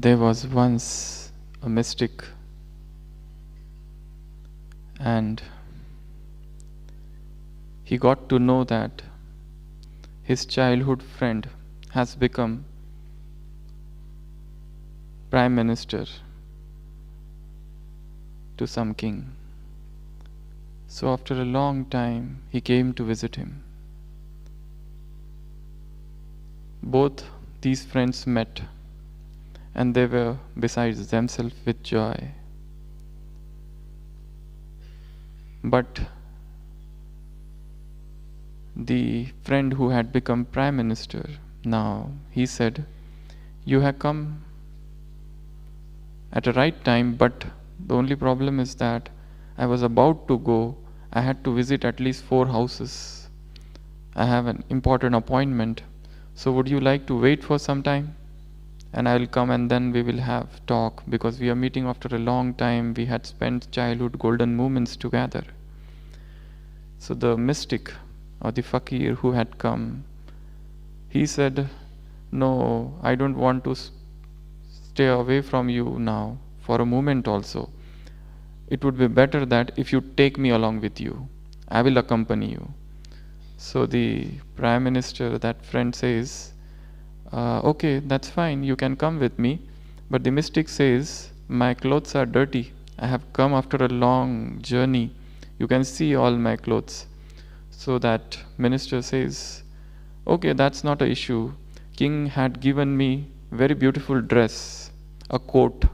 There was once a mystic, and he got to know that his childhood friend has become prime minister to some king. So after a long time, he came to visit him. Both these friends met, and they were besides themselves with joy. But the friend who had become prime minister, now he said, "You have come at a right time, but the only problem is that I was about to go. I had to visit at least 4 houses. I have an important appointment. So would you like to wait for some time? And I will come and then we will have talk, because we are meeting after a long time. We had spent childhood golden moments together." So the mystic or the fakir who had come, he said, "No, I don't want to stay away from you now for a moment also. It would be better that if you take me along with you, I will accompany you." So the prime minister, that friend, says, "Okay, that's fine, you can come with me." But the mystic says, "My clothes are dirty. I have come after a long journey. You can see all my clothes." So that minister says, "Okay, that's not an issue. King had given me very beautiful dress, a coat.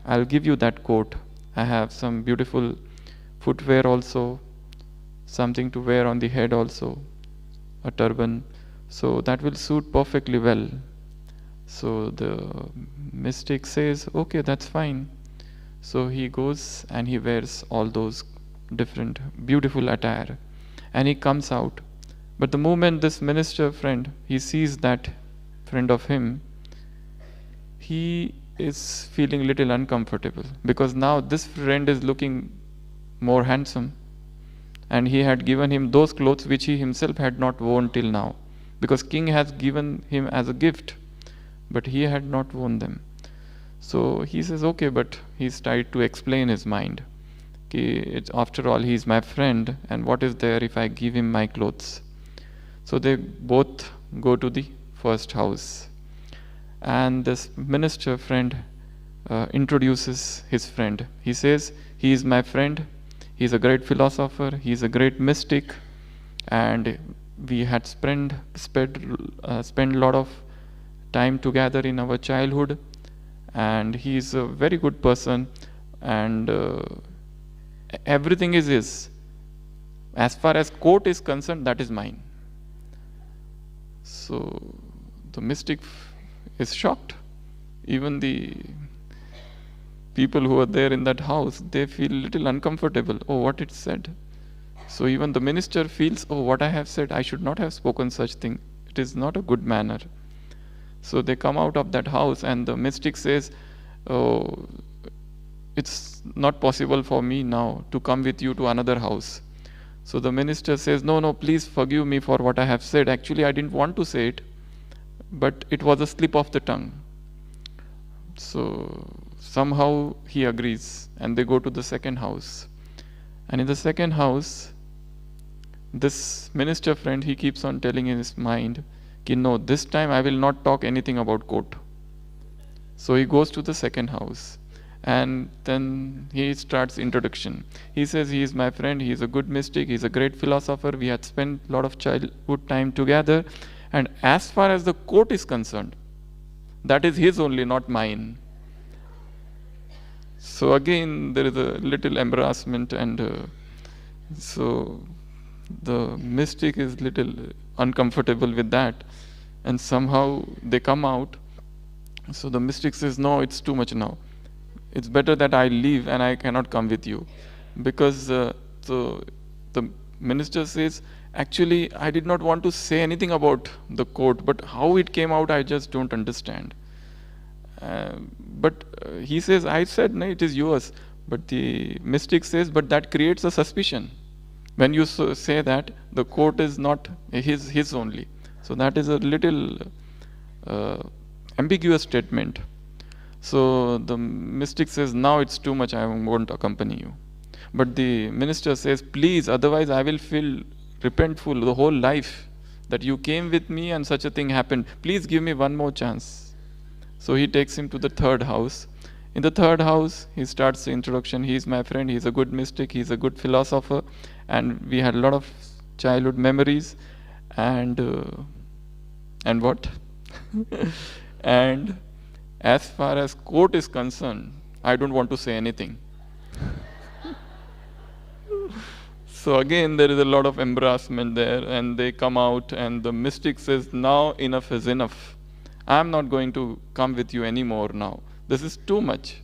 I'll give you that coat. I have some beautiful footwear also, something to wear on the head also, a turban. So that will suit perfectly well." So the mystic says, "Okay, that's fine." So he goes and he wears all those different beautiful attire, and he comes out. But the moment this minister friend, he sees that friend of him, he is feeling little uncomfortable, because now this friend is looking more handsome, and he had given him those clothes which he himself had not worn till now, because king has given him as a gift, but he had not worn them. So he says, "Okay," but he's tried to explain his mind. After all, he's my friend, and what is there if I give him my clothes? So they both go to the first house, and this minister friend introduces his friend. He says, "He is my friend. He's a great philosopher. He's a great mystic, and we had spent a lot of time together in our childhood, and he's a very good person, and everything is his. As far as court is concerned, that is mine." So the mystic is shocked. Even the people who are there in that house, they feel little uncomfortable. Oh, what it said. So even the minister feels, oh, what I have said, I should not have spoken such thing. It is not a good manner. So they come out of that house, and the mystic says, "Oh, it's not possible for me now to come with you to another house." So the minister says, no, please forgive me for what I have said. Actually, I didn't want to say it, but it was a slip of the tongue. So somehow he agrees, and they go to the second house. And in the second house, this minister friend, he keeps on telling in his mind, no, this time I will not talk anything about court. So he goes to the second house, and then he starts introduction. He says, he is my friend, he is a good mystic, he is a great philosopher, we had spent a lot of childhood time together, and as far as the court is concerned, that is his only, not mine. So again there is a little embarrassment, and so the mystic is little uncomfortable with that, and somehow they come out. So the mystic says, no, it's too much now. It's better that I leave and I cannot come with you. Because the minister says, actually, I did not want to say anything about the court, but how it came out, I just don't understand. But he says, I said, no, it is yours. But the mystic says, but that creates a suspicion. When you say that, the court is not his only. So that is a little ambiguous statement. So the mystic says, now it's too much, I won't accompany you. But the minister says, please, otherwise I will feel repentful the whole life that you came with me and such a thing happened. Please give me one more chance. So he takes him to the third house. In the third house, he starts the introduction. He is my friend, he is a good mystic, he is a good philosopher, and we had a lot of childhood memories. And what? And as far as court is concerned, I don't want to say anything. So again, there is a lot of embarrassment there, and they come out, and the mystic says, now enough is enough. I'm not going to come with you anymore now. This is too much.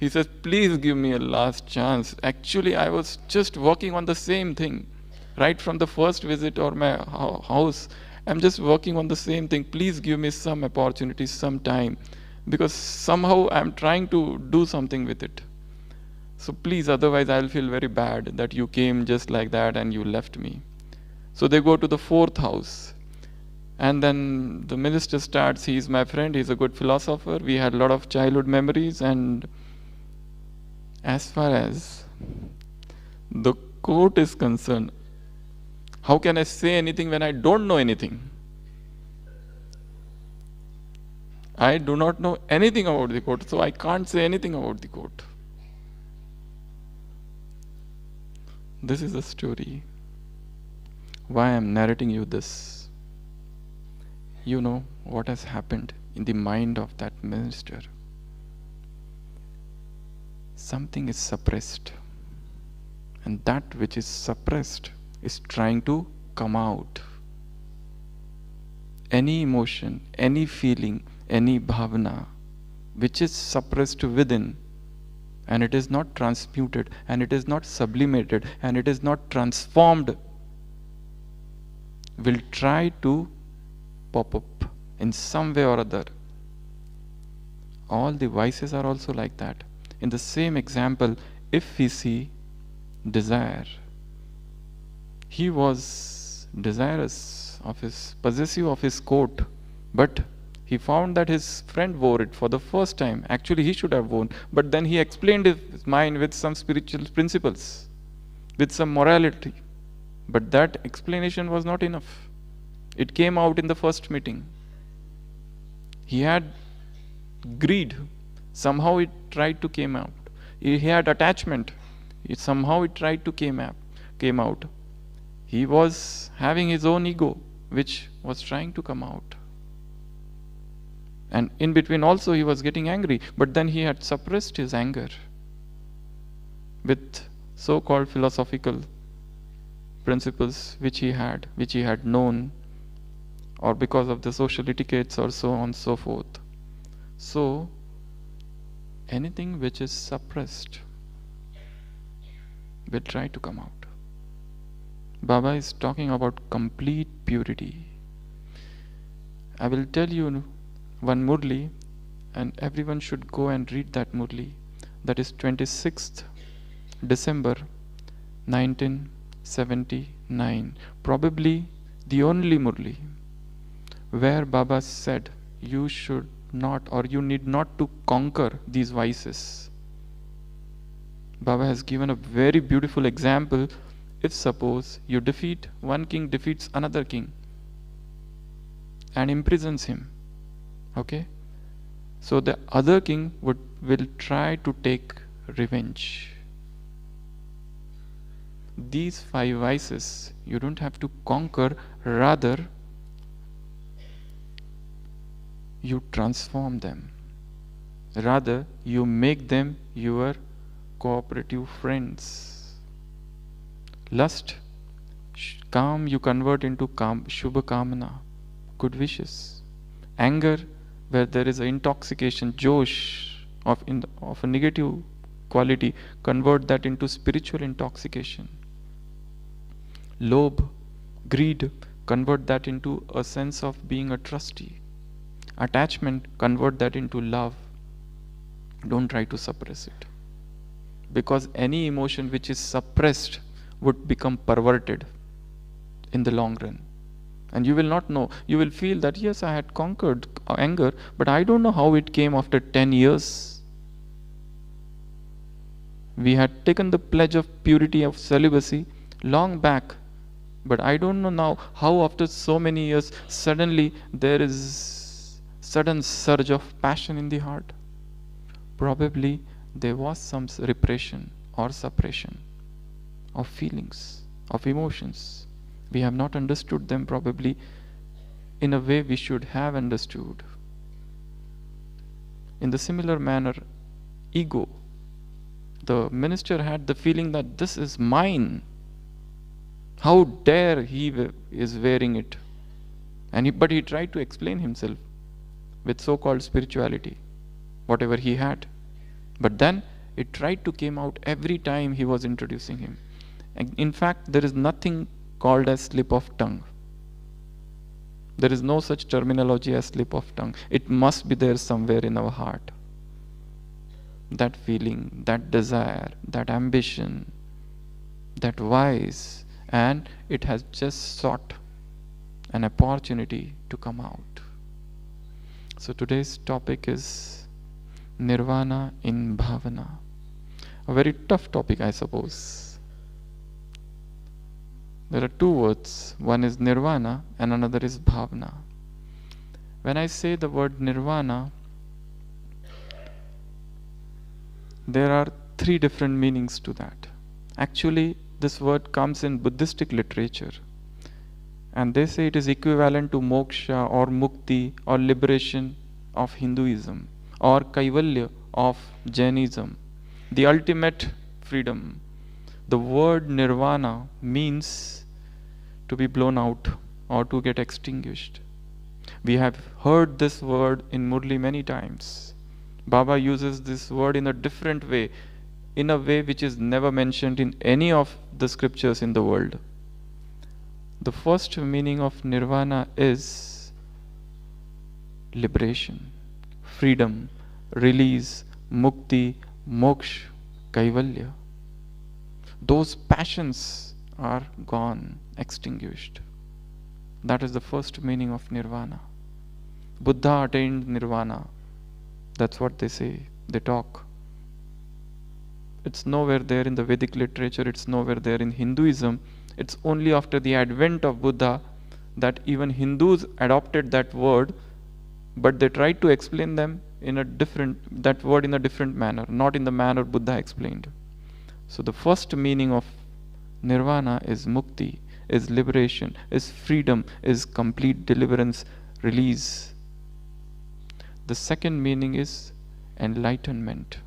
He says, please give me a last chance. Actually, I was just working on the same thing. Right from the first visit or my house, I'm just working on the same thing. Please give me some opportunity, some time. Because somehow I'm trying to do something with it. So please, otherwise I'll feel very bad that you came just like that and you left me. So they go to the fourth house. And then the minister starts, he is my friend, he's a good philosopher, we had a lot of childhood memories, and as far as the court is concerned, how can I say anything when I don't know anything? I do not know anything about the court, so I can't say anything about the court. This is a story. Why I am narrating you this? You know what has happened in the mind of that minister. Something is suppressed, and that which is suppressed is trying to come out. Any emotion, any feeling, any bhavana which is suppressed within, and it is not transmuted, and it is not sublimated, and it is not transformed, will try to pop up in some way or other. All the vices are also like that. In the same example, if we see desire, he was desirous of his, possessive of his coat, but he found that his friend wore it for the first time. Actually, he should have worn, but then he explained his mind with some spiritual principles, with some morality. But that explanation was not enough. It came out in the first meeting. He had greed. Somehow it tried to came out. He had attachment. Somehow it tried to came out. He was having his own ego, which was trying to come out. And in between also he was getting angry, but then he had suppressed his anger with so-called philosophical principles which he had known, or because of the social etiquettes or so on and so forth. So anything which is suppressed will try to come out. Baba is talking about complete purity. I will tell you one Murli, and everyone should go and read that Murli. That is 26th December 1979. Probably the only Murli where Baba said you should not, or you need not to conquer these vices. Baba has given a very beautiful example. If suppose you defeat, one king defeats another king and imprisons him, okay? So the other king will try to take revenge. These 5 vices you don't have to conquer, rather you transform them. Rather you make them your cooperative friends. Lust, Kam you convert into Shubha Kamana, good wishes. Anger, where there is an intoxication, Josh of a negative quality, convert that into spiritual intoxication. Lobh, greed, convert that into a sense of being a trustee. Attachment, convert that into love. Don't try to suppress it. Because any emotion which is suppressed would become perverted in the long run. And you will not know. You will feel that yes, I had conquered anger, but I don't know how it came after 10 years. We had taken the pledge of purity of celibacy long back, but I don't know now how after so many years suddenly there is sudden surge of passion in the heart. Probably there was some repression or suppression of feelings, of emotions. We have not understood them probably in a way we should have understood. In the similar manner, ego. The minister had the feeling that this is mine. How dare he is wearing it? But he tried to explain himself with so-called spirituality, whatever he had. But then it tried to came out every time he was introducing him. And in fact, there is nothing called as slip of tongue. There is no such terminology as slip of tongue. It must be there somewhere in our heart. That feeling, that desire, that ambition, that vice, and it has just sought an opportunity to come out. So today's topic is Nirvana in Bhavana. A very tough topic, I suppose. There are two words. One is Nirvana and another is Bhavana. When I say the word Nirvana, there are three different meanings to that. Actually, this word comes in Buddhistic literature. And they say it is equivalent to moksha or mukti or liberation of Hinduism or kaivalya of Jainism, the ultimate freedom. The word nirvana means to be blown out or to get extinguished. We have heard this word in Murli many times. Baba uses this word in a different way, in a way which is never mentioned in any of the scriptures in the world. The first meaning of nirvana is liberation, freedom, release, mukti, moksha, kaivalya. Those passions are gone, extinguished. That is the first meaning of nirvana. Buddha attained nirvana. That's what they say, they talk. It's nowhere there in the Vedic literature, it's nowhere there in Hinduism. It's only after the advent of Buddha that even Hindus adopted that word, but they tried to explain that word in a different manner, not in the manner Buddha explained. So the first meaning of nirvana is mukti, is liberation, is freedom, is complete deliverance, release. The second meaning is enlightenment.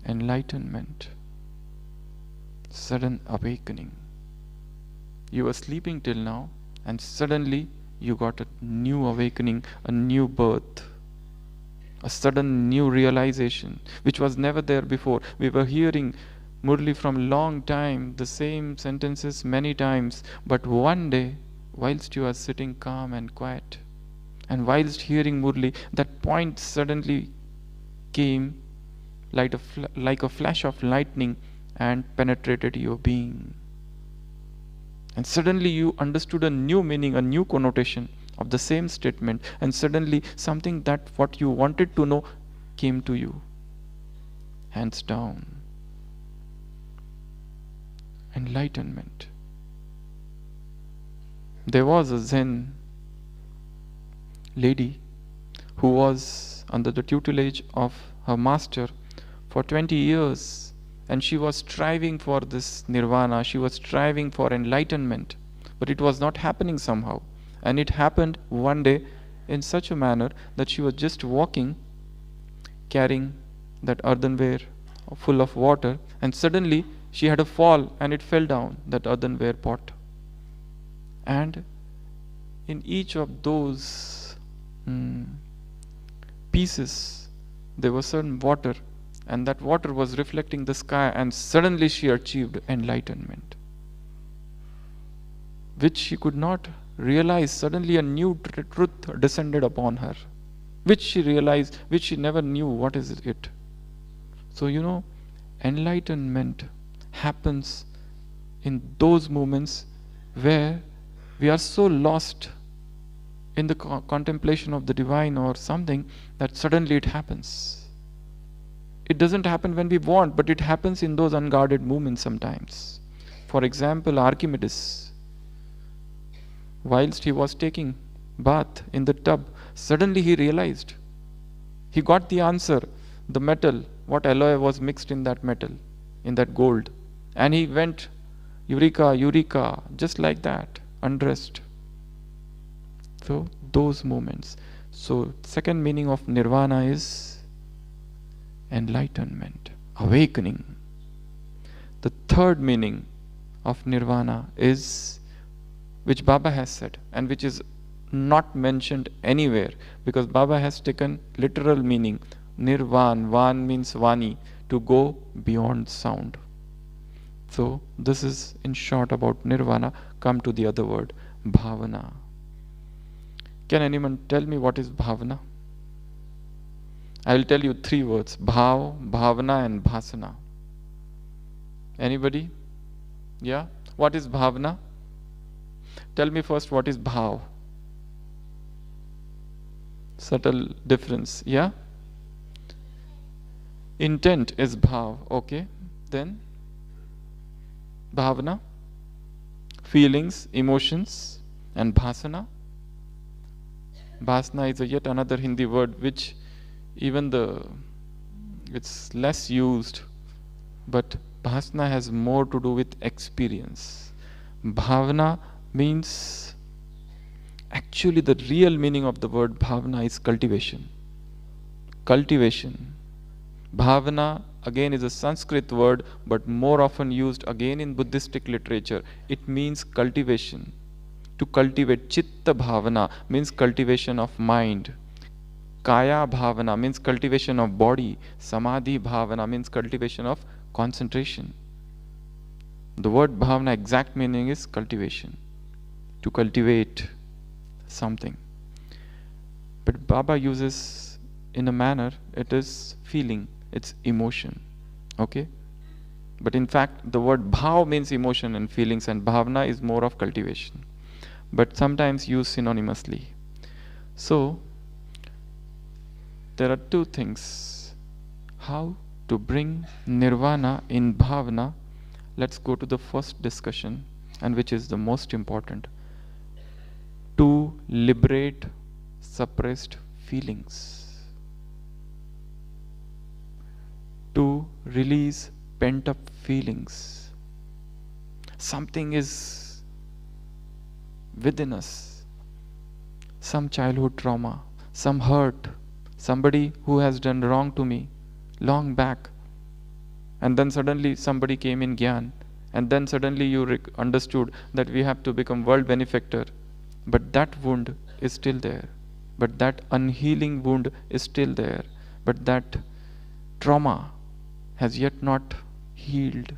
Enlightenment. Sudden awakening. You were sleeping till now and suddenly you got a new awakening, a new birth, a sudden new realization which was never there before. We were hearing Murli from long time, the same sentences many times, but one day whilst you are sitting calm and quiet, and whilst hearing Murli, that point suddenly came like a flash of lightning and penetrated your being. And suddenly you understood a new meaning, a new connotation of the same statement, and suddenly something that what you wanted to know came to you. Hands down. Enlightenment. There was a Zen lady who was under the tutelage of her master for 20 years, and she was striving for this nirvana, she was striving for enlightenment, but it was not happening somehow. And it happened one day in such a manner that she was just walking, carrying that earthenware full of water, and suddenly she had a fall and it fell down, that earthenware pot. And in each of those pieces there was certain water, and that water was reflecting the sky, and suddenly she achieved enlightenment, which she could not realize. Suddenly a new truth descended upon her, which she realized, which she never knew what is it. So enlightenment happens in those moments where We are so lost in the contemplation of the divine or something that suddenly it happens. It doesn't happen when we want, but it happens in those unguarded moments sometimes. For example, Archimedes, whilst he was taking bath in the tub, suddenly he realized, he got the answer, the metal, what alloy was mixed in that metal, in that gold. And he went, eureka, eureka, just like that, undressed. So those moments. So second meaning of nirvana is enlightenment, awakening. The third meaning of nirvana is, which Baba has said, and which is not mentioned anywhere, because Baba has taken literal meaning. Nirvan, van means vani, to go beyond sound. So this is in short about nirvana. Come to the other word, bhavana. Can anyone tell me what is bhavana? I will tell you three words: bhav, bhavana and bhasana. Anybody? Yeah? What is bhavana? Tell me first what is bhav. Subtle difference. Yeah? Intent is bhav. Okay. Then bhavana, feelings, emotions, and bhasana. Bhasana is yet another Hindi word which it's less used, but bhasana has more to do with experience. Bhavana means, actually the real meaning of the word bhavana is cultivation. Cultivation. Bhavana again is a Sanskrit word, but more often used again in Buddhistic literature. It means cultivation. To cultivate. Chitta bhavana means cultivation of mind. Kaya bhavana means cultivation of body. Samadhi bhavana means cultivation of concentration. The word bhavana exact meaning is cultivation. To cultivate something. But Baba uses in a manner, it is feeling, it's emotion. Okay? But in fact, the word bhav means emotion and feelings, and bhavana is more of cultivation, but sometimes used synonymously. So, there are two things. How to bring nirvana in bhavana. Let's go to the first discussion, and which is the most important. To liberate suppressed feelings. To release pent-up feelings. Something is within us. Some childhood trauma, some hurt, somebody who has done wrong to me long back. And then suddenly somebody came in Gyan, and then suddenly you understood that we have to become world benefactor. But that wound is still there. But that unhealing wound is still there. But that trauma has yet not healed.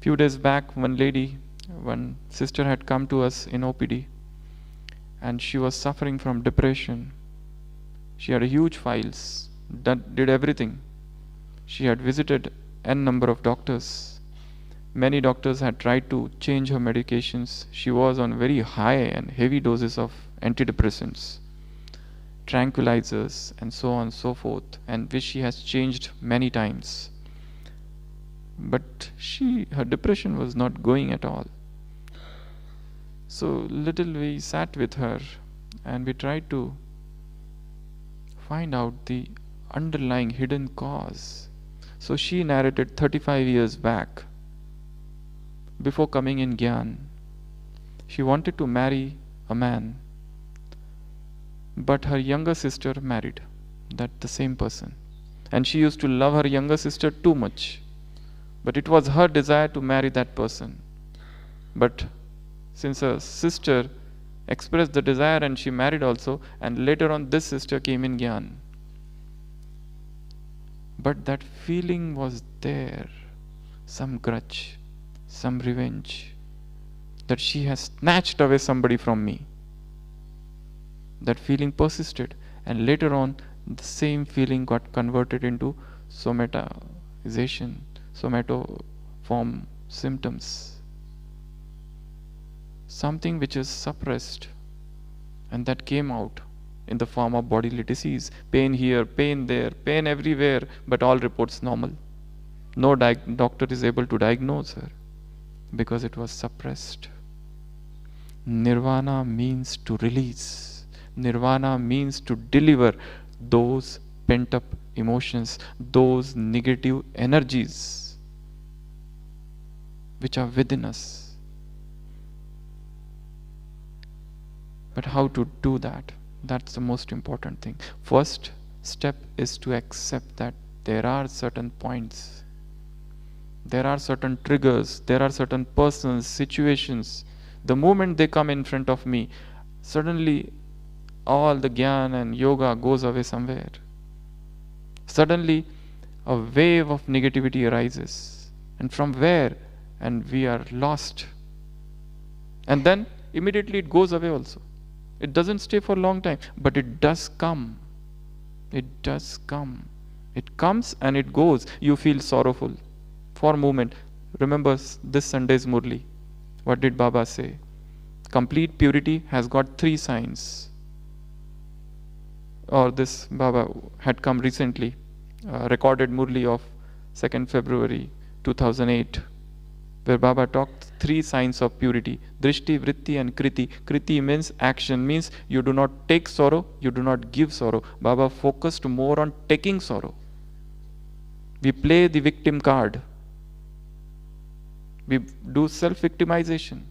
Few days back, one sister had come to us in OPD, and she was suffering from depression. She had huge files, did everything. She had visited n number of doctors. Many doctors had tried to change her medications. She was on very high and heavy doses of antidepressants, tranquilizers, and so on and so forth, and which she has changed many times. But her depression was not going at all. So little we sat with her and we tried to find out the underlying hidden cause. So she narrated 35 years back, before coming in Gyan, she wanted to marry a man, but her younger sister married the same person, and she used to love her younger sister too much. But it was her desire to marry that person. But since her sister expressed the desire and she married also, and later on this sister came in Gyan. But that feeling was there, some grudge, some revenge, that she has snatched away somebody from me. That feeling persisted, and later on the same feeling got converted into somatoform symptoms. something which is suppressed, and that came out in the form of bodily disease. Pain here, pain there, pain everywhere, but all reports normal. No doctor is able to diagnose her because it was suppressed. Nirvana means to release. Nirvana means to deliver those pent up emotions, those negative energies which are within us. But how to do that? That's the most important thing. First step is to accept that there are certain points, there are certain triggers, there are certain persons, situations. The moment they come in front of me, suddenly all the Gyan and yoga goes away somewhere. Suddenly a wave of negativity arises. And from where? And we are lost. And then immediately it goes away also. It doesn't stay for a long time, but it does come. It does come. It comes and it goes. You feel sorrowful for a moment. Remember this Sunday's Murli. What did Baba say? Complete purity has got 3 signs. Or this Baba had come recently, recorded Murli of 2nd February 2008, where Baba talked 3 signs of purity: Drishti, Vritti and Kriti. Kriti means action, means you do not take sorrow, you do not give sorrow. Baba focused more on taking sorrow. We play the victim card. We do self-victimization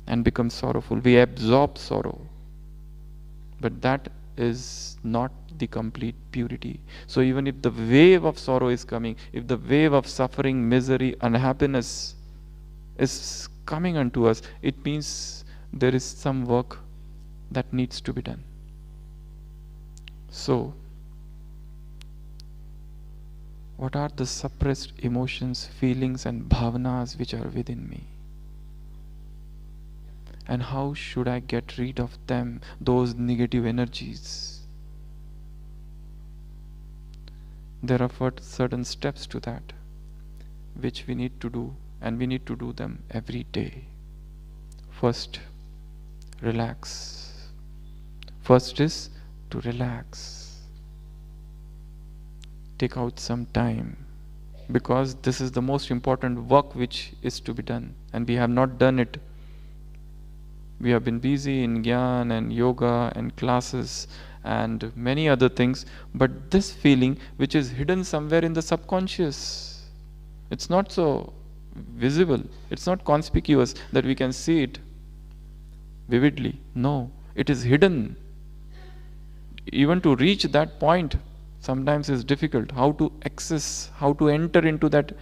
and become sorrowful. We absorb sorrow. But that is not the complete purity. So even if the wave of sorrow is coming, if the wave of suffering, misery, unhappiness is coming unto us, it means there is some work that needs to be done. So, what are the suppressed emotions, feelings and bhavanas which are within me? And how should I get rid of them, those negative energies? There are certain steps to that which we need to do, and we need to do them every day. First, relax. First is to relax. Take out some time, because this is the most important work which is to be done, and we have not done it. We have been busy in Gyan and yoga and classes and many other things, but this feeling which is hidden somewhere in the subconscious, it's not so visible, it's not conspicuous that we can see it vividly. No, it is hidden. Even to reach that point sometimes is difficult. How to access, how to enter into that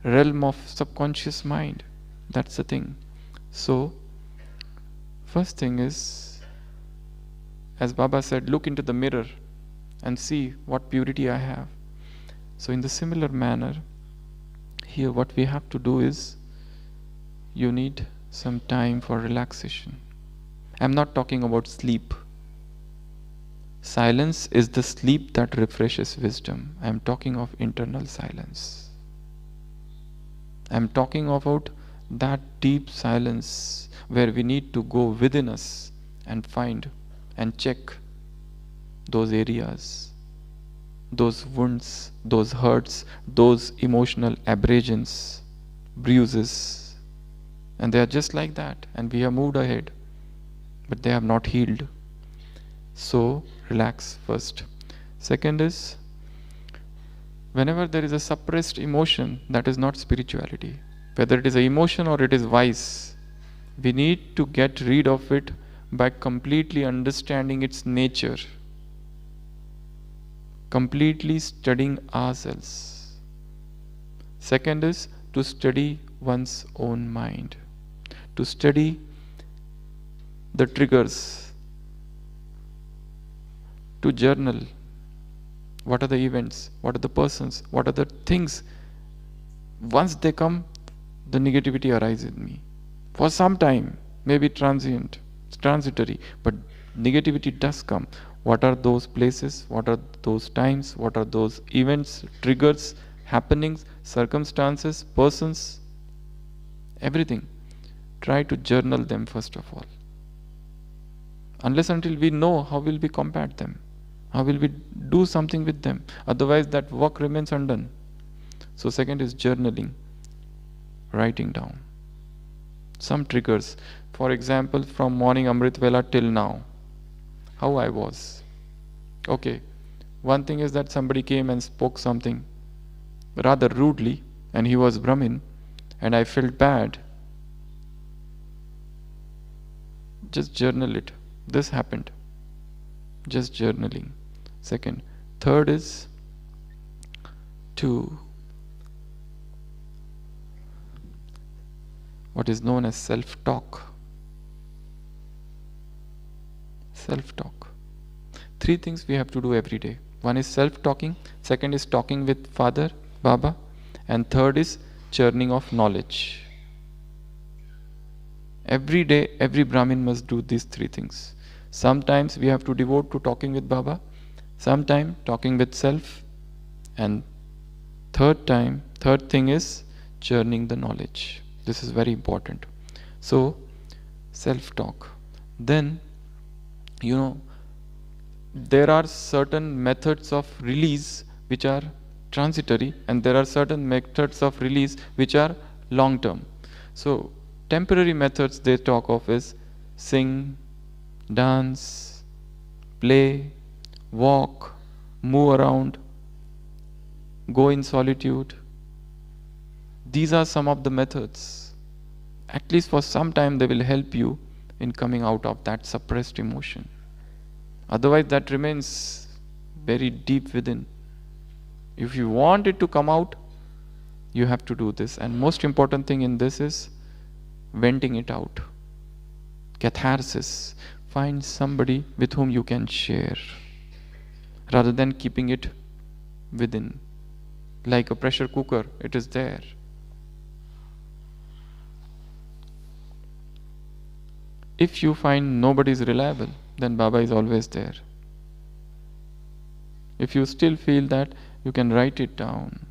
realm of subconscious mind, that's the thing. So first thing is, as Baba said, look into the mirror and see what purity I have. So in the similar manner, here what we have to do is, you need some time for relaxation. I'm not talking about sleep. Silence is the sleep that refreshes wisdom. I'm talking of internal silence. I'm talking about that deep silence where we need to go within us and find and check those areas, those wounds, those hurts, those emotional abrasions, bruises. And they are just like that, and we have moved ahead, but they have not healed. So relax first. Second is, whenever there is a suppressed emotion, that is not spirituality. Whether it is an emotion or it is vice, we need to get rid of it by completely understanding its nature, completely studying ourselves. Second is to study one's own mind, to study the triggers, to journal what are the events, what are the persons, what are the things. Once they come, the negativity arises in me. For some time, maybe transient, transitory, but negativity does come. What are those places? What are those times? What are those events, triggers, happenings, circumstances, persons? everything. Try to journal them first of all. Unless until we know, how will we combat them? How will we do something with them? Otherwise that work remains undone. So second is journaling, writing down some triggers. For example, from morning Amrit Vela till now, how I was. Okay, one thing is that somebody came and spoke something rather rudely, and he was Brahmin, and I felt bad. Just journal it. This happened. Just journaling. Second. Third is to what is known as self-talk. Self-talk. 3 things we have to do every day. One is self-talking, second is talking with Father, Baba, and third is churning of knowledge. Every day, every Brahmin must do these 3 things. Sometimes we have to devote to talking with Baba, sometimes talking with self, and third thing is churning the knowledge. This is very important. So, self-talk. Then, there are certain methods of release which are transitory, and there are certain methods of release which are long-term. So, temporary methods they talk of is sing, dance, play, walk, move around, go in solitude. These are some of the methods. At least for some time they will help you in coming out of that suppressed emotion. Otherwise that remains very deep within. If you want it to come out, you have to do this. And most important thing in this is venting it out. Catharsis. Find somebody with whom you can share rather than keeping it within. Like a pressure cooker, it is there. If you find nobody is reliable, then Baba is always there. If you still feel that, you can write it down.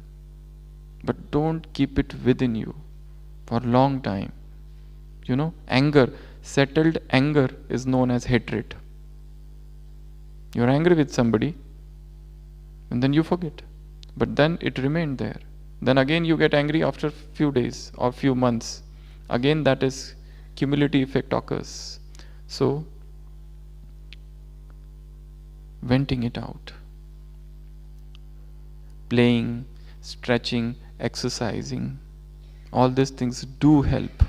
But don't keep it within you for a long time. Anger, settled anger is known as hatred. You're angry with somebody and then you forget. But then it remained there. Then again you get angry after few days or few months. Again that is cumulative effect occurs. So, venting it out. Playing, stretching, exercising. All these things do help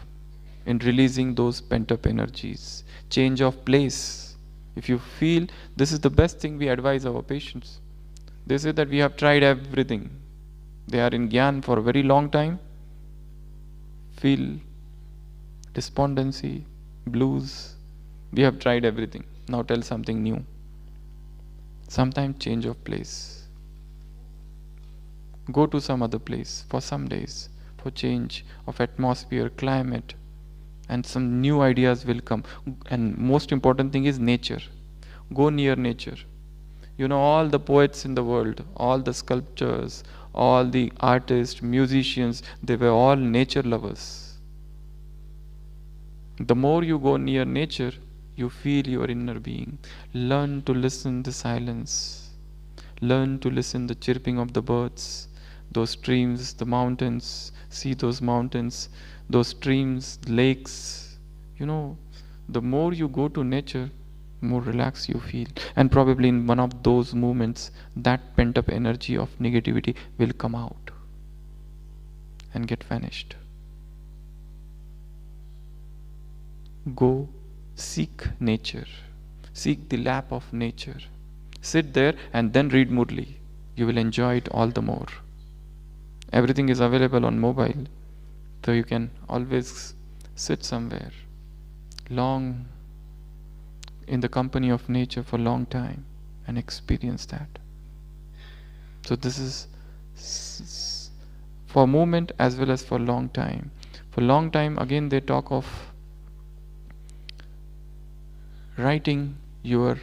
in releasing those pent-up energies. Change of place. If you feel, this is the best thing we advise our patients. They say that we have tried everything. They are in Gyan for a very long time. Feel despondency, blues. We have tried everything. Now tell something new. Sometimes change of place. Go to some other place for some days, for change of atmosphere, climate, and some new ideas will come. And most important thing is nature. Go near nature. All the poets in the world, all the sculptors, all the artists, musicians, they were all nature lovers. The more you go near nature, you feel your inner being. Learn to listen the silence. Learn to listen the chirping of the birds, those streams, the mountains. See those mountains, those streams, lakes. The more you go to nature, more relaxed you feel. And probably in one of those moments, that pent-up energy of negativity will come out and get vanished. Go seek nature. Seek the lap of nature. Sit there and then read Murli. You will enjoy it all the more. Everything is available on mobile, so you can always sit somewhere long in the company of nature for a long time and experience that. So this is for movement as well as for long time. For long time, again they talk of writing your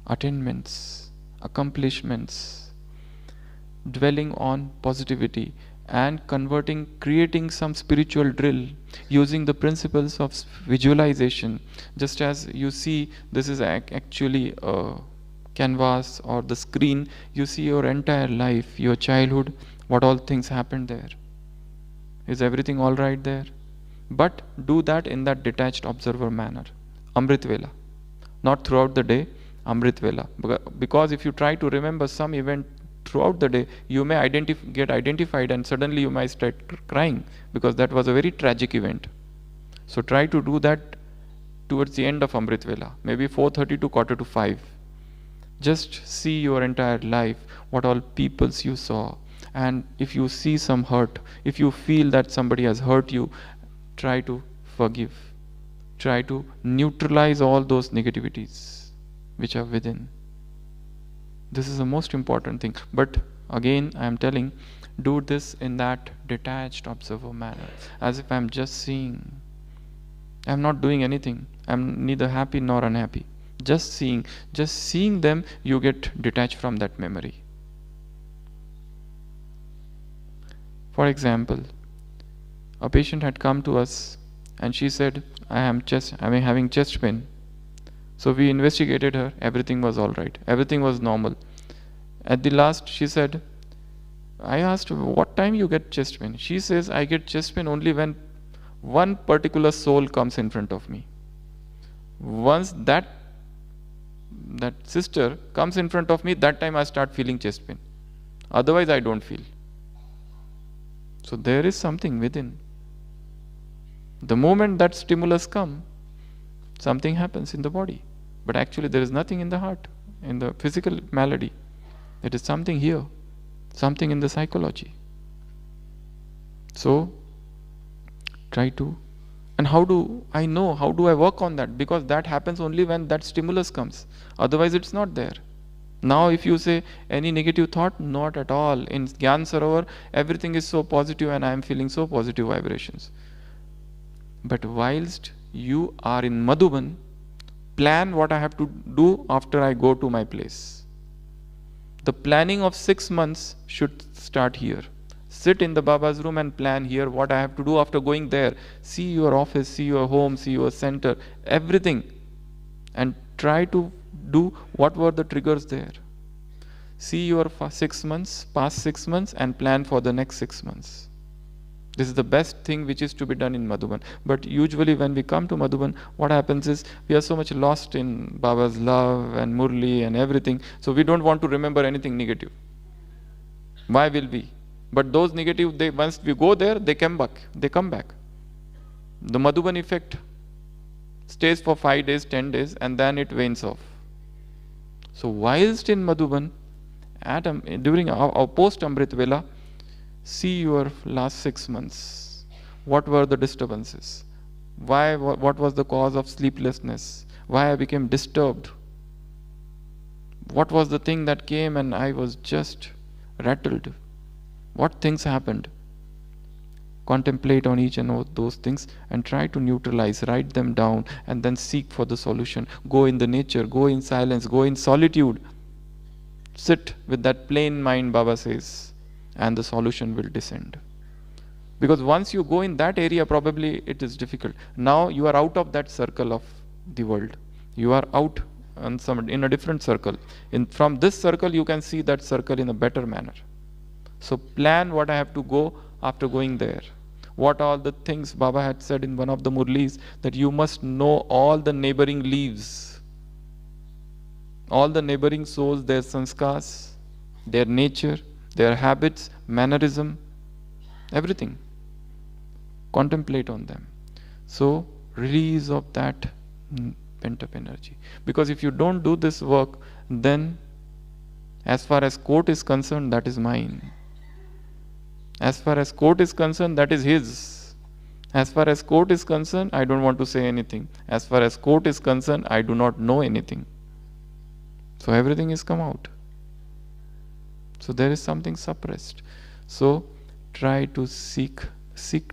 attainments, accomplishments, dwelling on positivity, and creating some spiritual drill using the principles of visualization. Just as you see, this is actually a canvas or the screen, you see your entire life, your childhood, what all things happened there. Is everything all right there? But do that in that detached observer manner. Amrit Vela. Not throughout the day, Amrit Vela. Because if you try to remember some event throughout the day, you may get identified and suddenly you might start crying because that was a very tragic event. So try to do that towards the end of Amrit Vela, maybe 4:30 to 4:45. Just see your entire life, what all peoples you saw. And if you see some hurt, if you feel that somebody has hurt you, try to forgive. Try to neutralize all those negativities which are within. This is the most important thing. But again, I am telling, do this in that detached observer manner, as if I am just seeing. I am not doing anything. I am neither happy nor unhappy. Just seeing. Just seeing them, you get detached from that memory. For example, a patient had come to us and she said, I am having chest pain. So we investigated her, everything was all right, everything was normal. At the last she said, I asked, what time you get chest pain? She says, I get chest pain only when one particular soul comes in front of me. Once that sister comes in front of me, that time I start feeling chest pain. Otherwise I don't feel. So there is something within. The moment that stimulus comes, something happens in the body. But actually there is nothing in the heart, in the physical malady. It is something here, something in the psychology. So, try to. And how do I work on that? Because that happens only when that stimulus comes. Otherwise it's not there. Now if you say any negative thought, not at all. In Gyan Sarowar, everything is so positive and I am feeling so positive vibrations. But whilst you are in Madhuban, plan what I have to do after I go to my place. The planning of 6 months should start here. Sit in the Baba's room and plan here what I have to do after going there. See your office, see your home, see your center, everything. And try to do what were the triggers there. See your past 6 months and plan for the next 6 months. This is the best thing which is to be done in Madhuban. But usually when we come to Madhuban, what happens is we are so much lost in Baba's love and Murli and everything. So we don't want to remember anything negative. Why will we? But those negative, once we go there, they come back. The Madhuban effect stays for 5 days, 10 days, and then it wanes off. So whilst in Madhuban, during our post-Amrit Vela, see your last 6 months. What were the disturbances? What was the cause of sleeplessness? Why I became disturbed? What was the thing that came and I was just rattled? What things happened? Contemplate on each and all those things and try to neutralize, write them down, and then seek for the solution. Go in the nature, go in silence, go in solitude. Sit with that plain mind, Baba says, and the solution will descend. Because once you go in that area, probably it is difficult. Now you are out of that circle of the world. You are out in a different circle. From this circle, you can see that circle in a better manner. So plan what I have to go after going there. What all the things Baba had said in one of the Murlis, that you must know all the neighboring leaves, all the neighboring souls, their sanskars, their nature, their habits, mannerism, everything. Contemplate on them. So release of that pent up energy. Because if you don't do this work, then as far as court is concerned, that is mine. As far as court is concerned, that is his. As far as court is concerned, I don't want to say anything. As far as court is concerned, I do not know anything. So everything is come out. So there is something suppressed. So try to seek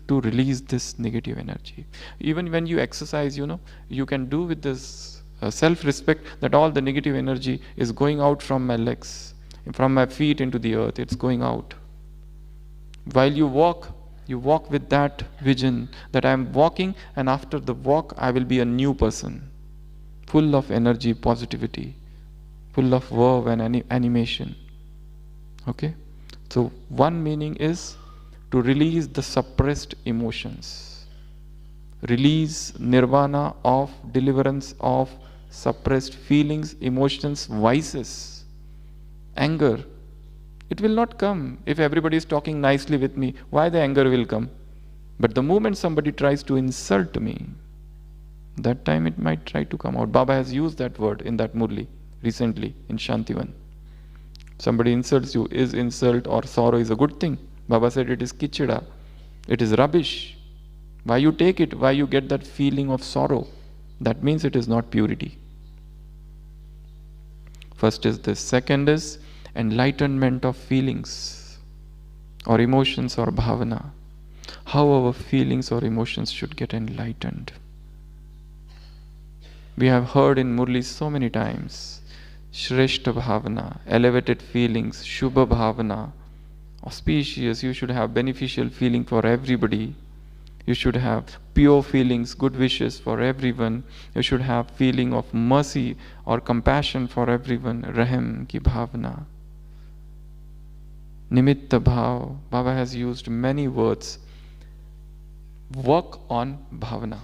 to release this negative energy. Even when you exercise, you can do with this self-respect that all the negative energy is going out from my legs, from my feet into the earth. It's going out. While you walk with that vision that I am walking, and after the walk I will be a new person, full of energy, positivity, full of verve and animation. Okay? So one meaning is to release the suppressed emotions. Release nirvana of deliverance of suppressed feelings, emotions, vices, anger. It will not come if everybody is talking nicely with me. Why the anger will come? But the moment somebody tries to insult me, that time it might try to come out. Baba has used that word in that Murli recently in Shantivan. Somebody insults you. Is insult or sorrow is a good thing? Baba said it is kichida. It is rubbish. Why you take it? Why you get that feeling of sorrow? That means it is not purity. First is this. Second is enlightenment of feelings or emotions or bhavana. How our feelings or emotions should get enlightened. We have heard in Murli so many times, Shreshta Bhavana, elevated feelings, Shubha Bhavana, auspicious, you should have beneficial feeling for everybody. You should have pure feelings, good wishes for everyone. You should have feeling of mercy or compassion for everyone, Rahim ki Bhavana. Nimitta Bhav, Baba has used many words. Work on Bhavana.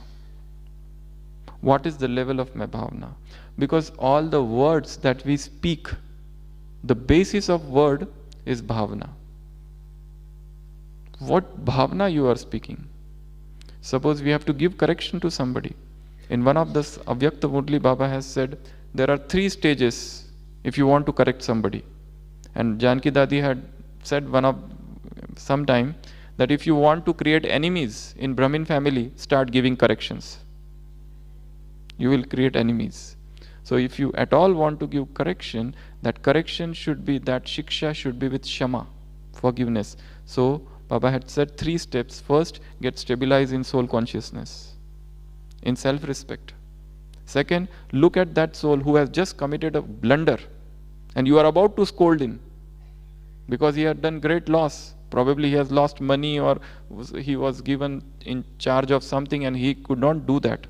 What is the level of my Bhavana? Because all the words that we speak, the basis of word is Bhavana. What Bhavana you are speaking? Suppose we have to give correction to somebody. In one of the Avyakta Murli, Baba has said, there are 3 stages if you want to correct somebody. And Janki Dadi had said sometime that if you want to create enemies in Brahmin family, start giving corrections. You will create enemies. So if you at all want to give correction, that correction should be, that shiksha should be with shama, forgiveness. So Baba had said 3 steps. First, get stabilized in soul consciousness, in self-respect. Second, look at that soul who has just committed a blunder and you are about to scold him because he had done great loss. Probably he has lost money or he was given in charge of something and he could not do that,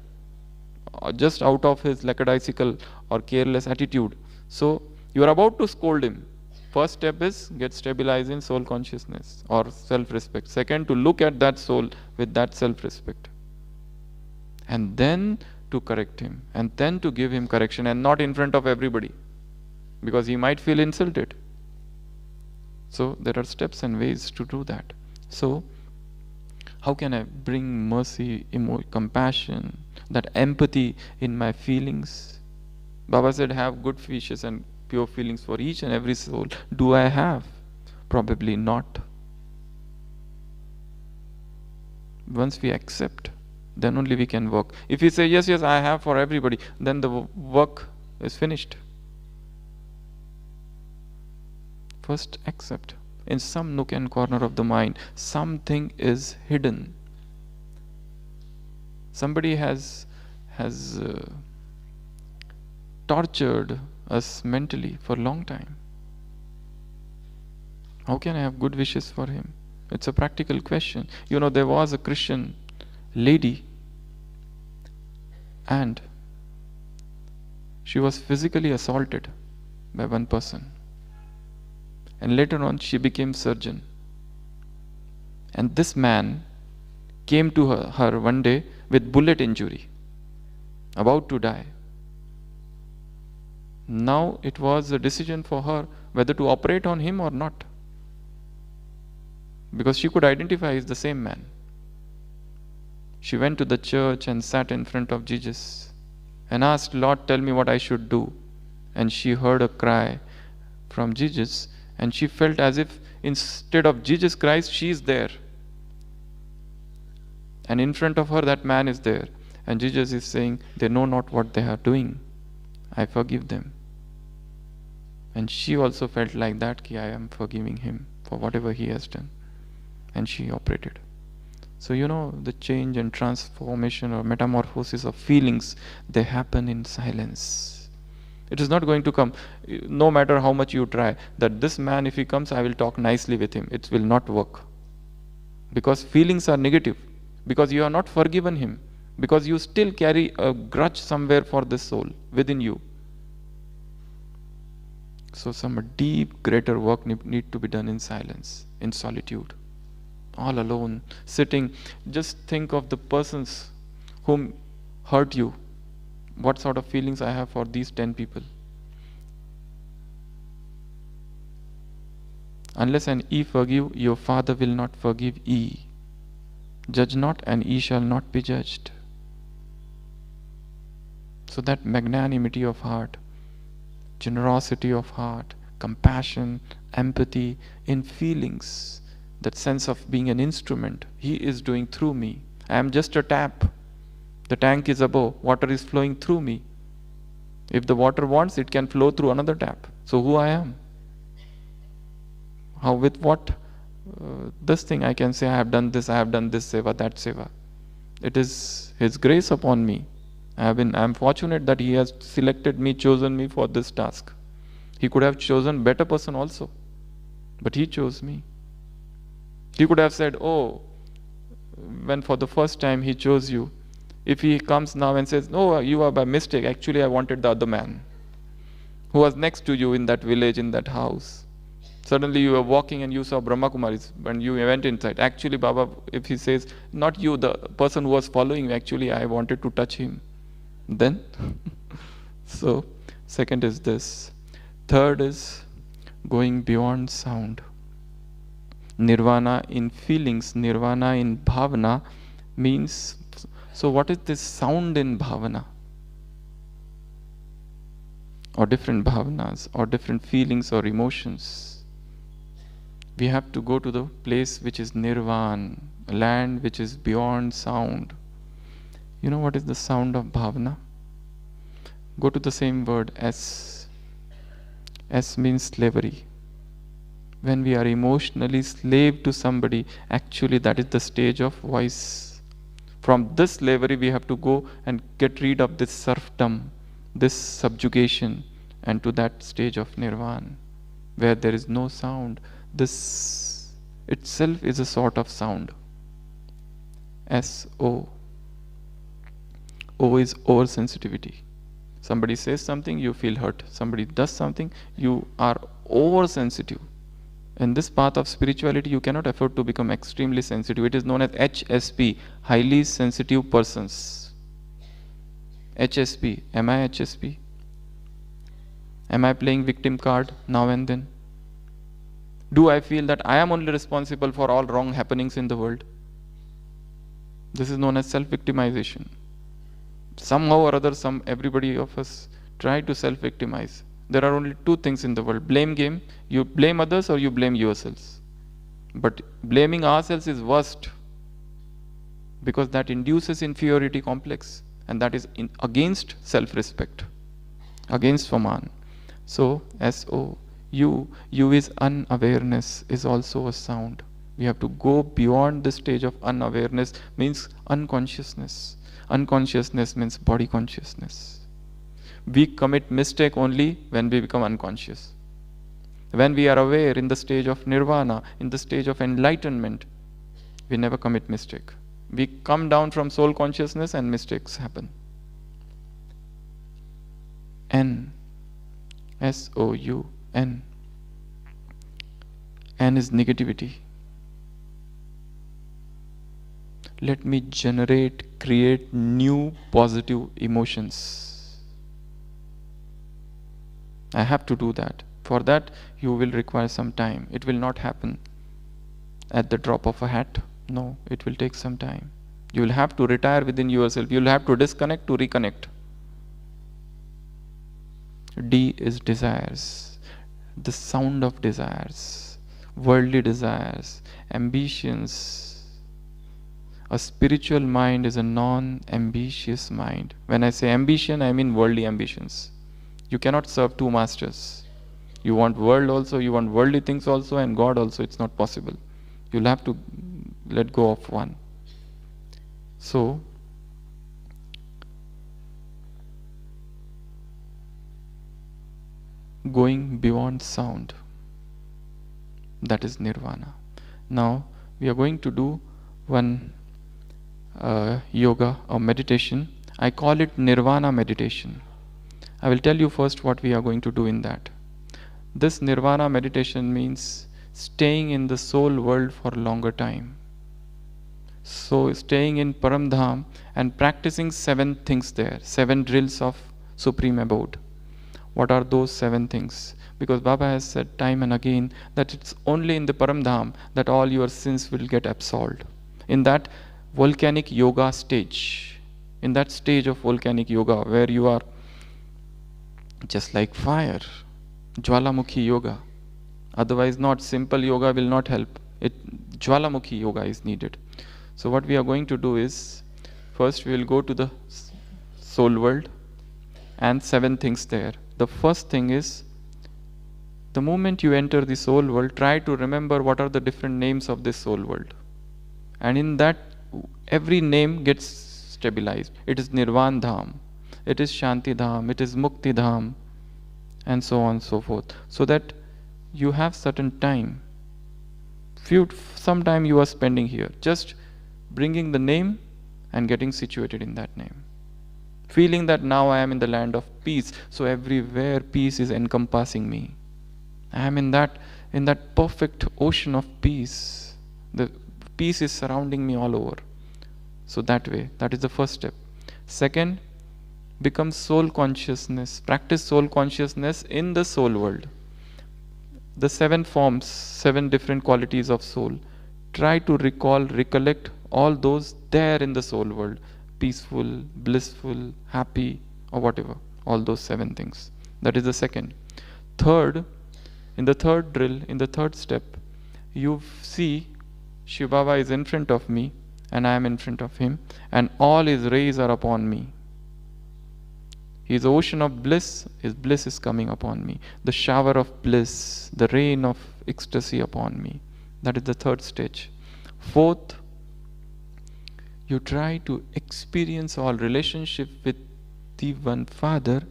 just out of his lackadaisical or careless attitude. So you are about to scold him. First step is get stabilized in soul consciousness or self-respect. Second, to look at that soul with that self-respect. And then to correct him. And then to give him correction, and not in front of everybody, because he might feel insulted. So there are steps and ways to do that. So how can I bring mercy, compassion, that empathy in my feelings? Baba said, have good wishes and pure feelings for each and every soul. Do I have? Probably not. Once we accept, then only we can work. If we say, yes, I have for everybody, then the work is finished. First accept. In some nook and corner of the mind, something is hidden. Somebody has tortured us mentally for a long time. How can I have good wishes for him? It's a practical question. There was a Christian lady and she was physically assaulted by one person. And later on she became surgeon. And this man came to her one day with bullet injury, about to die. Now it was a decision for her whether to operate on him or not, because she could identify as the same man. She went to the church and sat in front of Jesus and asked, Lord, tell me what I should do. And she heard a cry from Jesus, and she felt as if instead of Jesus Christ, she is there. And in front of her, that man is there. And Jesus is saying, they know not what they are doing. I forgive them. And she also felt like that, I am forgiving him for whatever he has done. And she operated. So the change and transformation or metamorphosis of feelings, they happen in silence. It is not going to come, no matter how much you try, that this man, if he comes, I will talk nicely with him. It will not work. because feelings are negative, because you are not forgiven him, because you still carry a grudge somewhere for this soul within you. So some deep, greater work need to be done in silence, in solitude, all alone, sitting. Just think of the persons whom hurt you. What sort of feelings I have for these 10 people? Unless and ye forgive, your Father will not forgive ye. Judge not, and ye shall not be judged. So that magnanimity of heart, generosity of heart, compassion, empathy in feelings, that sense of being an instrument, he is doing through me. I am just a tap. The tank is above, water is flowing through me. If the water wants, it can flow through another tap. So who I am? How, with what this thing I can say I have done this seva, that seva. It is his grace upon me. I am fortunate that he has selected me, chosen me for this task. He could have chosen better person also, but he chose me. He could have said, oh, when for the first time he chose you, if he comes now and says, no, you are by mistake, actually I wanted the other man who was next to you in that village, in that house. Suddenly you were walking and you saw Brahma Kumaris when you went inside. Actually, Baba, if he says, not you, the person who was following me, actually I wanted to touch him. Then, so, second is this. Third is going beyond sound. Nirvana in feelings, Nirvana in Bhavana means, so what is this sound in Bhavana? Or different bhavanas, or different feelings or emotions. We have to go to the place which is Nirvana, a land which is beyond sound. You know what is the sound of Bhavana? Go to the same word, S. S means slavery. When we are emotionally slave to somebody, actually that is the stage of voice. From this slavery we have to go and get rid of this serfdom, this subjugation, and to that stage of Nirvana, where there is no sound. This itself is a sort of sound. S-O. O is oversensitivity. Somebody says something, you feel hurt. Somebody does something, you are oversensitive. In this path of spirituality, you cannot afford to become extremely sensitive. It is known as HSP, highly sensitive persons. HSP. Am I HSP? Am I playing victim card now and then? Do I feel that I am only responsible for all wrong happenings in the world? This is known as self-victimization. Somehow or other, everybody of us try to self-victimize. There are only two things in the world. Blame game. You blame others or you blame yourselves. But blaming ourselves is worst, because that induces inferiority complex, and that is against self-respect, against Swaman. So, S-O. U is unawareness, is also a sound. We have to go beyond the stage of unawareness, means unconsciousness. Unconsciousness means body consciousness. We commit mistake only when we become unconscious. When we are aware in the stage of nirvana, in the stage of enlightenment, we never commit mistake. We come down from soul consciousness and mistakes happen. N. S-O-U. N. N is negativity. Let me create new positive emotions. I have to do that. For that, you will require some time. It will not happen at the drop of a hat. No, it will take some time. You will have to retire within yourself. You will have to disconnect to reconnect. D is desires. The sound of desires, worldly desires, ambitions. A spiritual mind is a non-ambitious mind. When I say ambition, I mean worldly ambitions. You cannot serve two masters. You want world also, you want worldly things also, and God also. It's not possible. You'll have to let go of one. So, going beyond sound, that is nirvana. Now, we are going to do one yoga or meditation. I call it Nirvana meditation. I will tell you first what we are going to do in that. This Nirvana meditation means staying in the soul world for a longer time. So staying in Paramdham and practicing 7 things there, 7 drills of Supreme Abode. What are those 7 things? Because Baba has said time and again that it's only in the Paramdham that all your sins will get absolved. In that volcanic yoga stage, in that stage of volcanic yoga where you are just like fire, Jwalamukhi yoga. Otherwise not, simple yoga will not help. Jwalamukhi yoga is needed. So what we are going to do is, first we will go to the soul world and 7 things there. The first thing is, the moment you enter the soul world, try to remember what are the different names of this soul world. And in that, every name gets stabilized. It is Nirvan Dham, it is Shanti Dham, it is Mukti Dham, and so on and so forth. So that you have certain time. Some time you are spending here, just bringing the name and getting situated in that name. Feeling that now I am in the land of peace, so everywhere peace is encompassing me. I am in that perfect ocean of peace. The peace is surrounding me all over. So that way, that is the first step. Second, become soul consciousness. Practice soul consciousness in the soul world. The 7 forms, 7 different qualities of soul. Try to recollect all those there in the soul world. Peaceful, blissful, happy, or whatever. All those 7 things. That is the second. Third, in the third drill, in the third step, you see Shiva Baba is in front of me and I am in front of him, and all his rays are upon me. His ocean of bliss, his bliss is coming upon me. The shower of bliss, the rain of ecstasy upon me. That is the third stage. Fourth, you try to experience all relationship with the one Father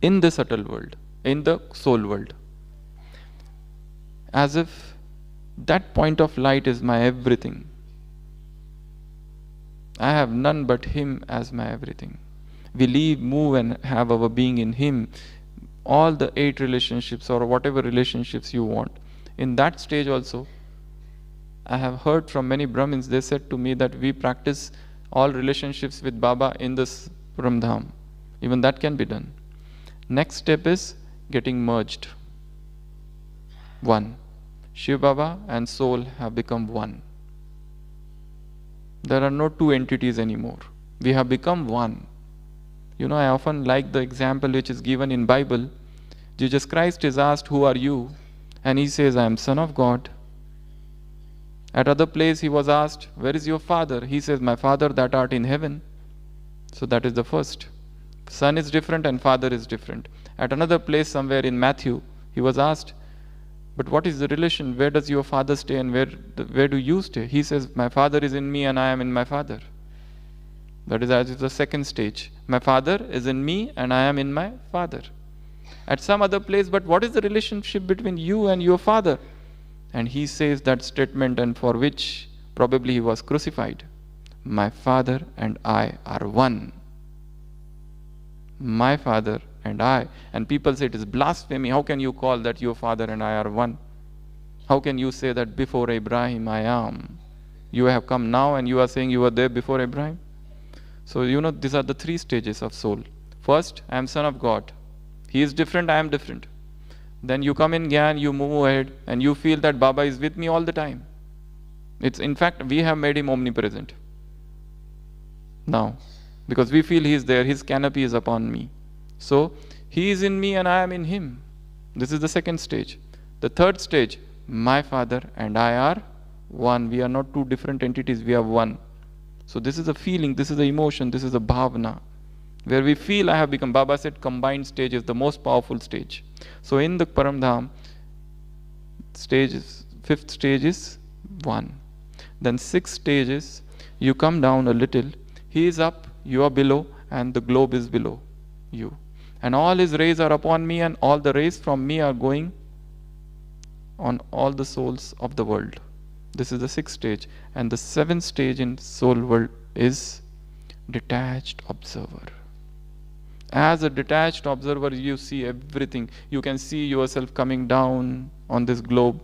in the subtle world, in the soul world. As if that point of light is my everything. I have none but Him as my everything. We live, move and have our being in Him. All the 8 relationships or whatever relationships you want. In that stage also, I have heard from many Brahmins, they said to me that we practice all relationships with Baba in this Paramdham. Even that can be done. Next step is getting merged. One. Shiva Baba and soul have become one. There are no 2 entities anymore. We have become one. You know, I often like the example which is given in Bible. Jesus Christ is asked, who are you? And he says, I am Son of God. At other place he was asked, where is your Father? He says, my Father that art in heaven. So that is the first. Son is different and Father is different. At another place somewhere in Matthew, he was asked, but what is the relation? Where does your Father stay and where do you stay? He says, my Father is in me and I am in my Father. That is as the second stage. My Father is in me and I am in my Father. At some other place, but what is the relationship between you and your Father? And he says that statement, and for which probably he was crucified. My Father and I are one. My Father and I. And people say it is blasphemy. How can you call that your Father and I are one? How can you say that before Abraham I am? You have come now and you are saying you were there before Abraham? So you know, these are the 3 stages of soul. First, I am Son of God. He is different, I am different. Then you come in Gyan, you move ahead, and you feel that Baba is with me all the time. It's in fact, we have made him omnipresent. Now, because we feel he is there, his canopy is upon me. So, he is in me and I am in him. This is the second stage. The third stage, my Father and I are one. We are not 2 different entities, we are one. So this is a feeling, this is the emotion, this is a bhavana. Where we feel I have become, Baba said combined stage is the most powerful stage. So in the Paramdham, 5th stage is 1. Then 6 stages, you come down a little, he is up, you are below, and the globe is below you. And all his rays are upon me, and all the rays from me are going on all the souls of the world. This is the 6th stage. And the 7th stage in soul world is detached observer. As a detached observer, you see everything. You can see yourself coming down on this globe,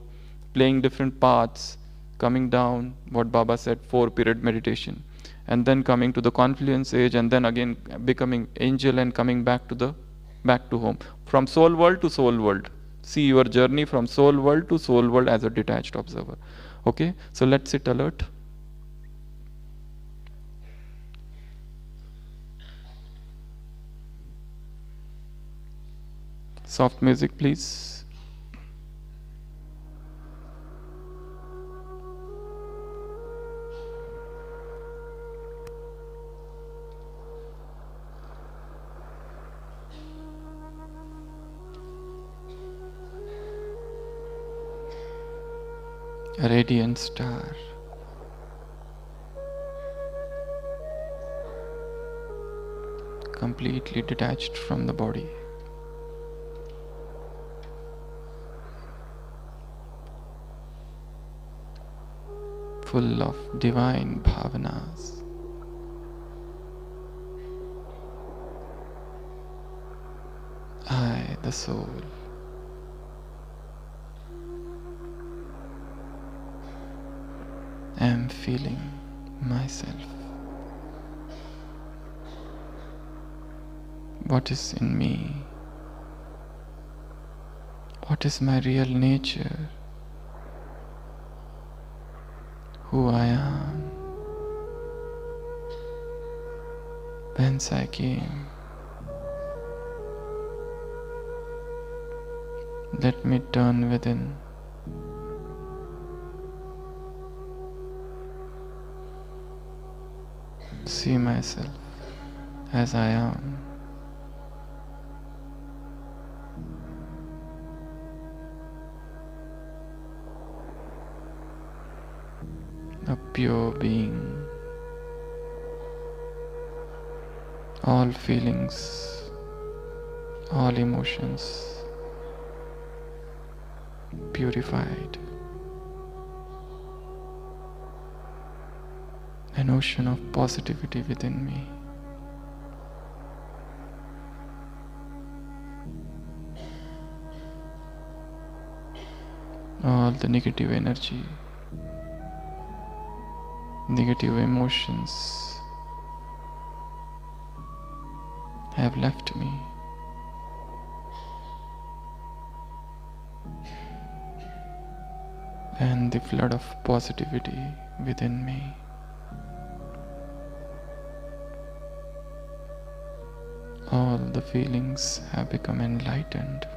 playing different paths, coming down, what Baba said, 4-period meditation, and then coming to the confluence age, and then again becoming angel and coming back to home. From soul world to soul world. See your journey from soul world to soul world as a detached observer. Okay, so let's sit alert. Soft music, please. A radiant star. Completely detached from the body. Full of divine bhavanas. I, the soul, am feeling myself. What is in me? What is my real nature? Who I am? Whence I came? Let me turn within. See myself as I am. A pure being. All feelings, all emotions purified. An ocean of positivity within me. All the negative energy, negative emotions have left me. And the flood of positivity within me. All the feelings have become enlightened.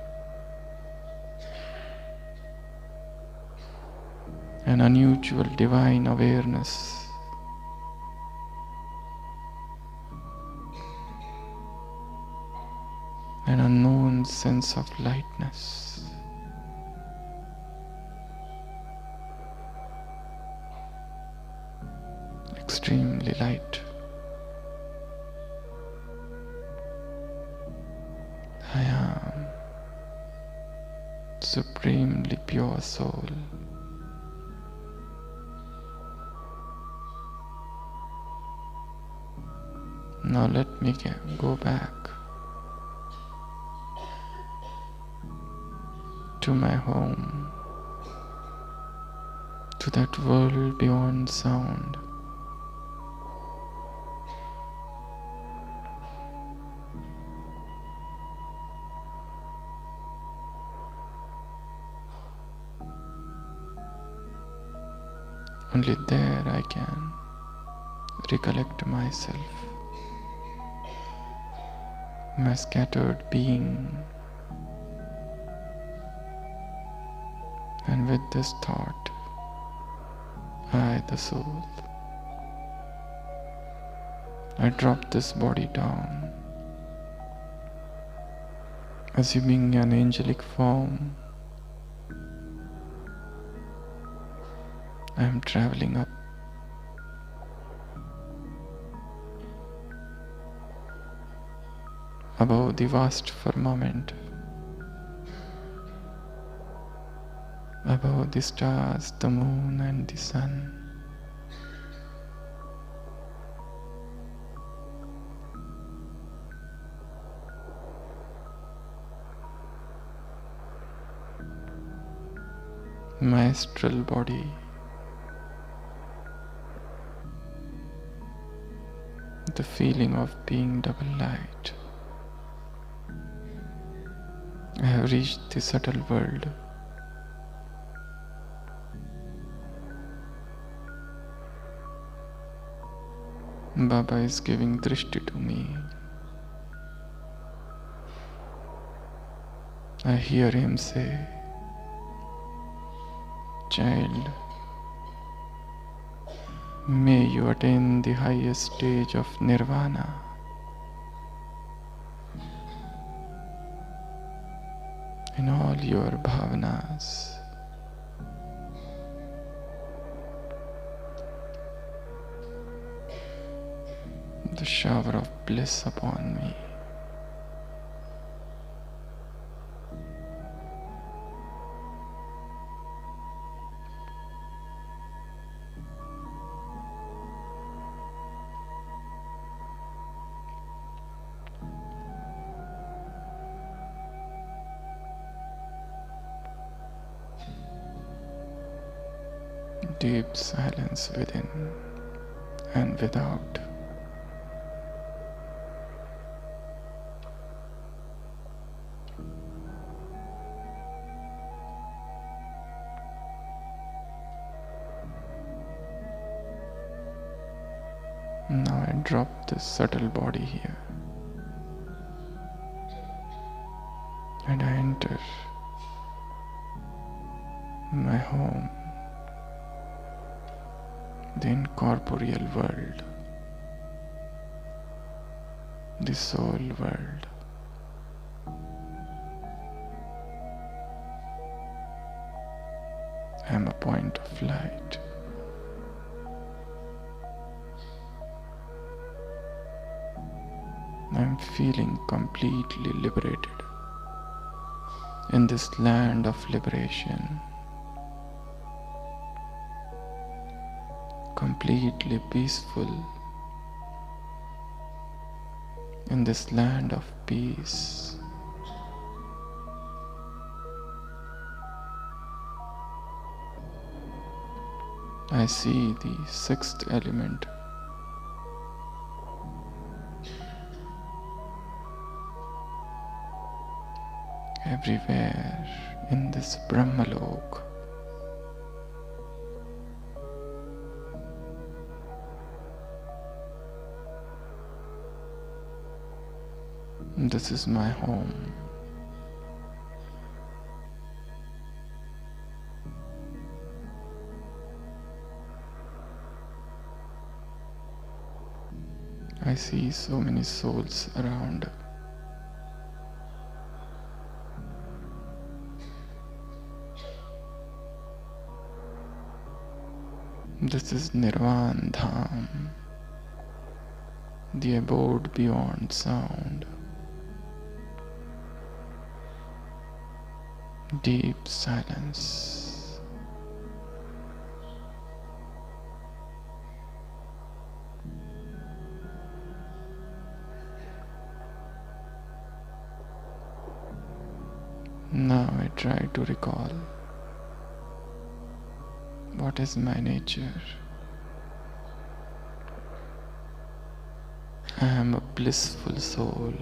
An unusual divine awareness. An unknown sense of lightness. Extremely light. I am supremely pure soul. Now let me go back to my home, to that world beyond sound. Only there I can recollect myself, my scattered being. And with this thought, I, the soul, I drop this body down, assuming an angelic form. I am traveling up above the vast firmament, above the stars, the moon and the sun. My astral body, the feeling of being double light. I have reached the subtle world. Baba is giving drishti to me. I hear him say, "Child, may you attain the highest stage of Nirvana. In all your bhavanas." The shower of bliss upon me. Deep silence within and without. Now I drop this subtle body here and I enter my home, the incorporeal world, the soul world. I am a point of light. I am feeling completely liberated in this land of liberation, completely peaceful in this land of peace. I see the sixth element. Everywhere in this Brahmalok. This is my home. I see so many souls around. This is Nirvana Dham, the abode beyond sound. Deep silence. Now I try to recall what is my nature. I am a blissful soul,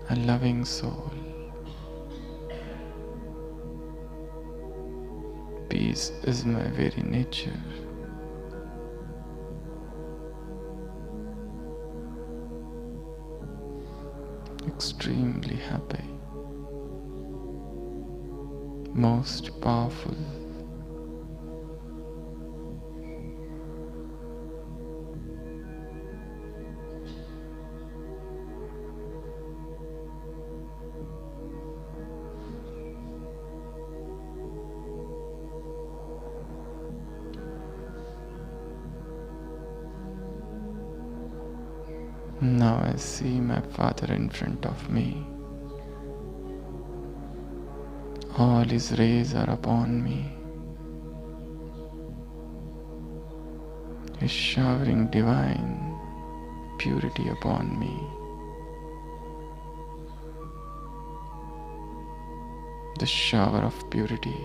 a loving soul. Peace is my very nature. Extremely happy, most powerful. Now I see my father in front of me. All his rays are upon me. His showering divine purity upon me. The shower of purity.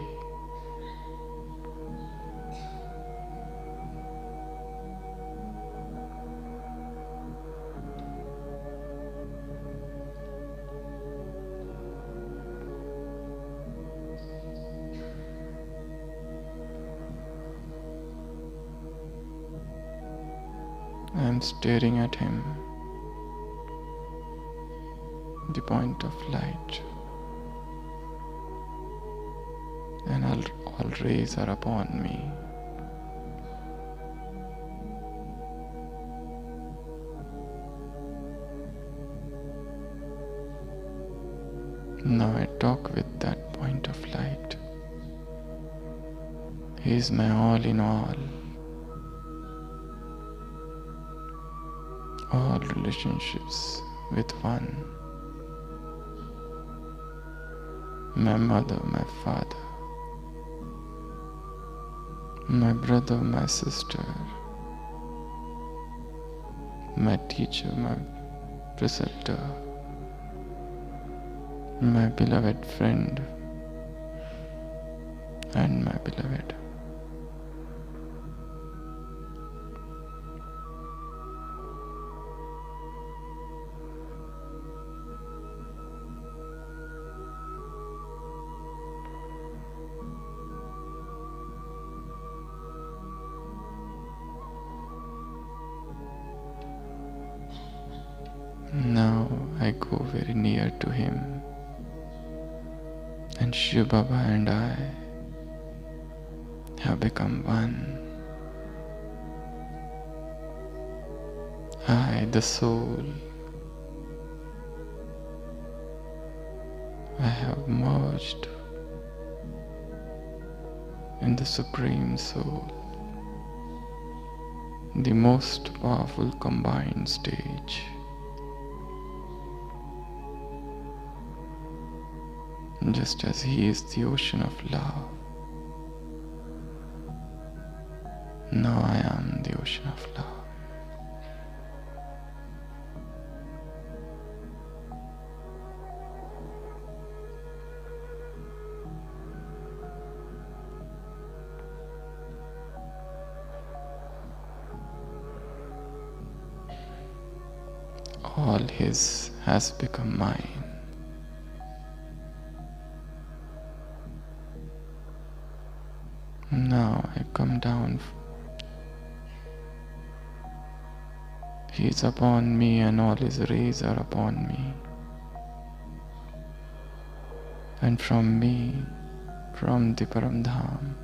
I am staring at him, the point of light, and all rays are upon me. Now I talk with that point of light. He is my all in all relationships with one. My mother, my father, my brother, my sister, my teacher, my preceptor, my beloved friend, and my beloved. Now I go very near to him, and Shiva Baba and I have become one. I, the soul, I have merged in the Supreme Soul, the most powerful combined stage. Just as he is the ocean of love, now I am the ocean of love. All his has become mine. Now I come down. He is upon me and all his rays are upon me. And from me, from the Paramdham,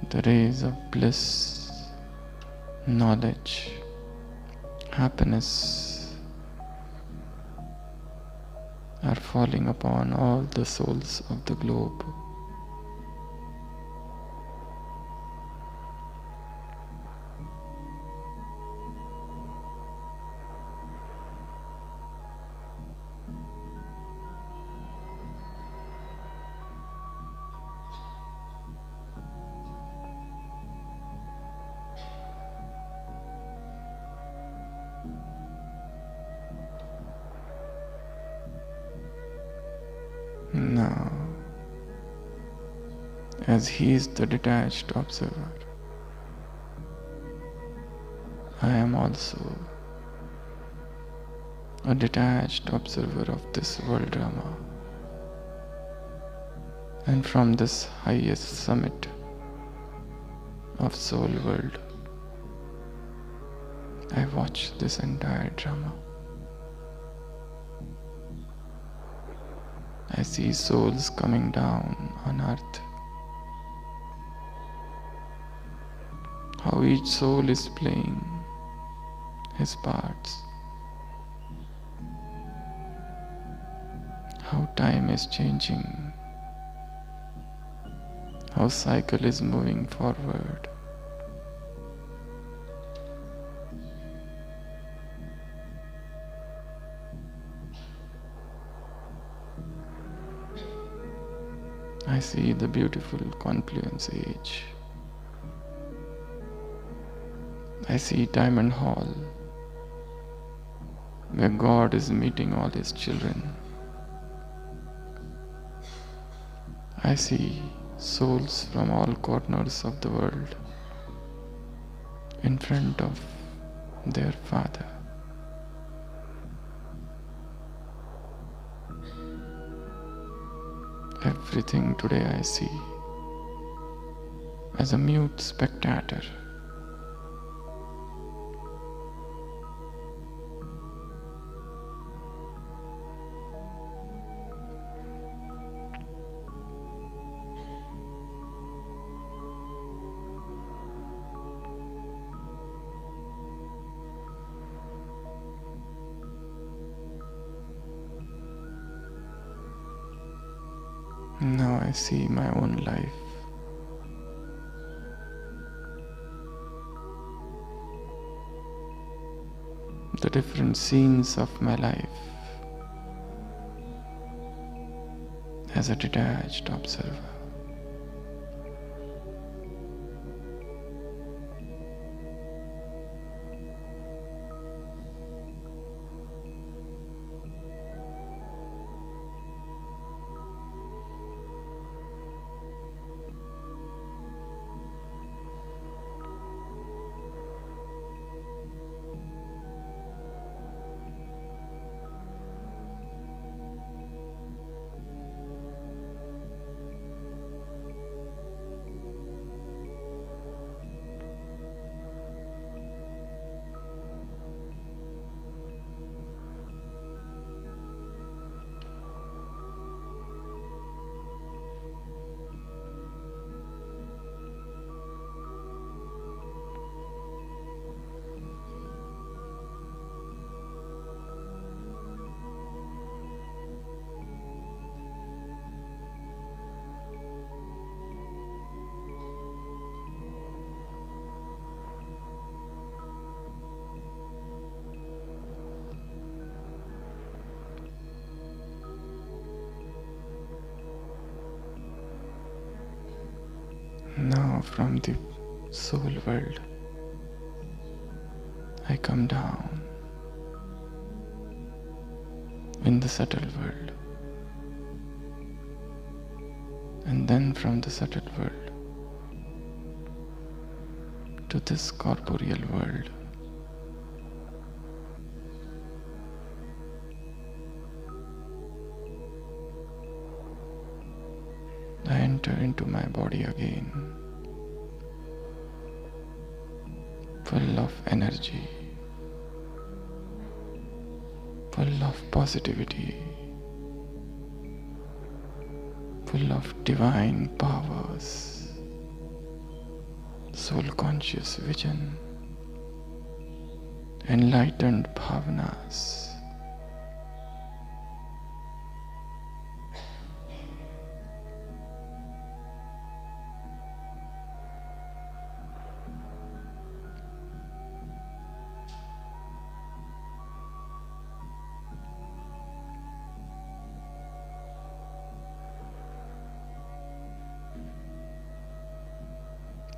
the rays of bliss, knowledge, happiness are falling upon all the souls of the globe. Now, as he is the detached observer, I am also a detached observer of this world drama. And from this highest summit of soul world, I watch this entire drama. I see souls coming down on earth. How each soul is playing his parts. How time is changing. How cycle is moving forward. I see the beautiful confluence age. I see Diamond Hall, where God is meeting all His children. I see souls from all corners of the world in front of their Father. Everything today I see as a mute spectator. Now I see my own life. The different scenes of my life as a detached observer. Now from the soul world, I come down in the subtle world, and then from the subtle world to this corporeal world. I enter into my body again, full of energy, full of positivity, full of divine powers, soul conscious vision, enlightened bhavanas.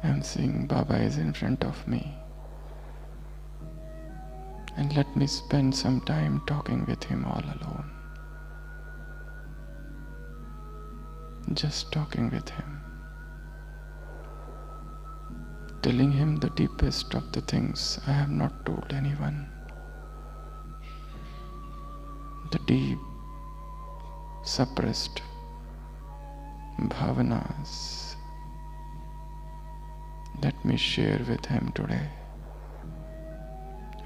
I'm seeing Baba is in front of me, and let me spend some time talking with him all alone. Just talking with him, telling him the deepest of the things I have not told anyone. The deep, suppressed bhavanas. Let me share with him today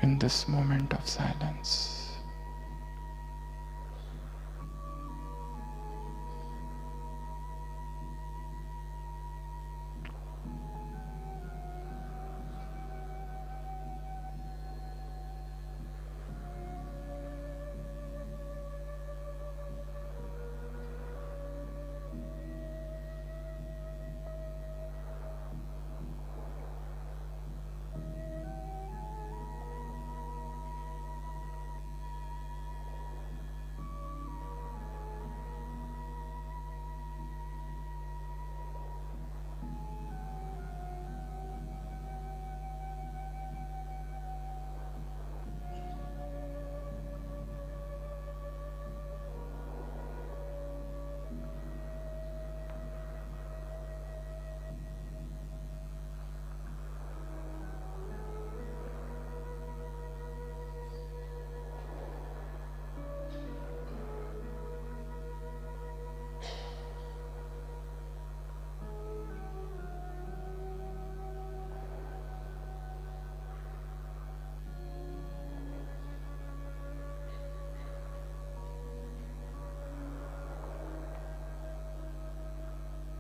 in this moment of silence.